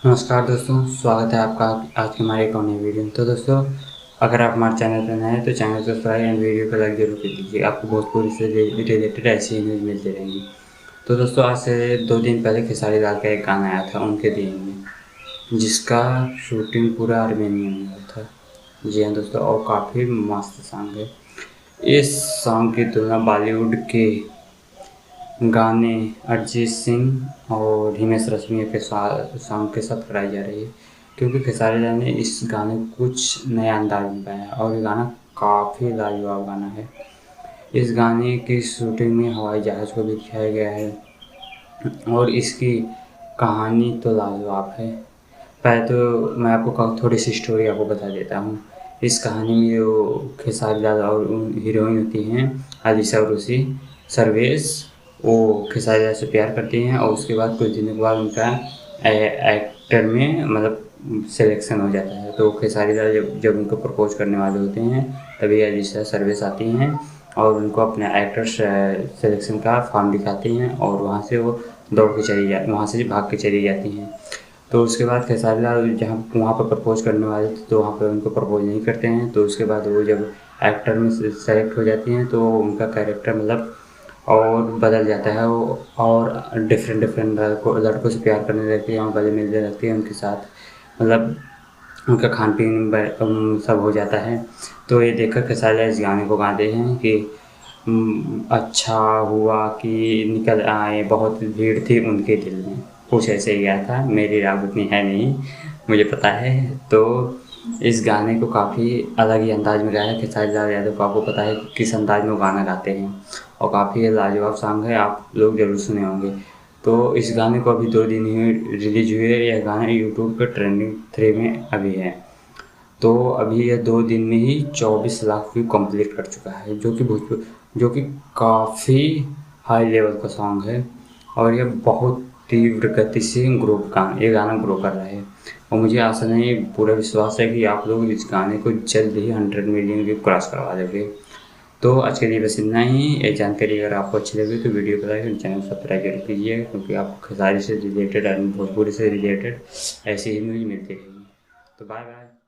नमस्कार दोस्तों, स्वागत है आपका आज के हमारे एक और नई वीडियो में। तो दोस्तों, अगर आप हमारे चैनल पर नए हैं तो चैनल को सब्सक्राइब एंड वीडियो को लाइक जरूर कर दीजिए। आपको भोजपुरी से रिलेटेड ऐसी ही न्यूज़ मिलती रहेंगी। तो दोस्तों, आज से 2 दिन पहले खेसारी लाल का एक गाना आया था उनके दिन में, जिसका शूटिंग पूरा आर्मेनिया में हुआ था। जी हाँ दोस्तों, और काफ़ी मस्त सॉन्ग है। इस सॉन्ग की तुलना बॉलीवुड के गाने अरिजीत सिंह और हिमेश रेशमिया के सॉन्ग के साथ कराई जा रही है, क्योंकि खेसारी लाल ने इस गाने को कुछ नया अंदाज में गाया और ये गाना काफ़ी लाजवाब गाना है। इस गाने की शूटिंग में हवाई जहाज़ को भी दिखाया गया है और इसकी कहानी तो लाजवाब है। पहले तो मैं आपको थोड़ी सी स्टोरी आपको बता देता हूँ। इस कहानी में जो खेसारी लाल और हीरोइन होती हैं आलिशा उर्वशी सर्वेश, वो खेसारी लाल से प्यार करती हैं और उसके बाद कुछ दिनों के बाद उनका एक्टर में मतलब सिलेक्शन हो जाता है। तो खेसारी लाल जब उनको प्रपोज करने वाले होते हैं तभी आलिशा सर्वेश आती हैं और उनको अपने एक्टर सिलेक्शन का फॉर्म दिखाती हैं और वहाँ से वो वहाँ से भाग के चली जाती हैं। तो उसके बाद खेसारी लाल जहाँ वहाँ पर प्रपोज करने वाले थे तो वहाँ पर उनको प्रपोज नहीं करते हैं। तो उसके बाद वो जब एक्टर में सेलेक्ट हो जाती हैं तो उनका कैरेक्टर मतलब और बदल जाता है वो, और डिफरेंट लड़कों से प्यार करने लगती है और गले मिलने लगती है उनके साथ, मतलब उनका खान पीन सब हो जाता है। तो ये देखकर खेसारी लाल इस गाने को गाते हैं कि अच्छा हुआ कि निकल आए, बहुत भीड़ थी उनके दिल में, कुछ ऐसे ही गाया था। मेरी राग उतनी है नहीं, मुझे पता है। तो इस गाने को काफ़ी अलग ही अंदाज में गाया है खेसारी लाल यादव को। आपको पता है कि किस अंदाज में वो गाना गाते हैं और काफ़ी लाजवाब सॉन्ग है, आप लोग ज़रूर सुने होंगे। तो इस गाने को अभी 2 दिन ही रिलीज हुए। यह गाना यूट्यूब पर ट्रेंडिंग 3 में अभी है। तो अभी यह 2 दिन में ही 24 लाख व्यू कंप्लीट कर चुका है, जो कि काफ़ी हाई लेवल का सॉन्ग है और यह बहुत तीव्र गति से ये गाना ग्रो कर रहा है। और मुझे आशा नहीं, पूरा विश्वास है कि आप लोग इस गाने को जल्द ही 100 मिलियन व्यू क्रॉस करवा देंगे। तो आज के लिए बस इतना ही। ये जानकारी अगर आपको अच्छी लगी तो वीडियो को लाइक और चैनल सब्सक्राइब जरूर कीजिए, क्योंकि आपको खेसारी से रिलेटेड और भोजपुरी से रिलेटेड ऐसी ही न्यूज़ मिलती रहेगी। तो बाय बाय।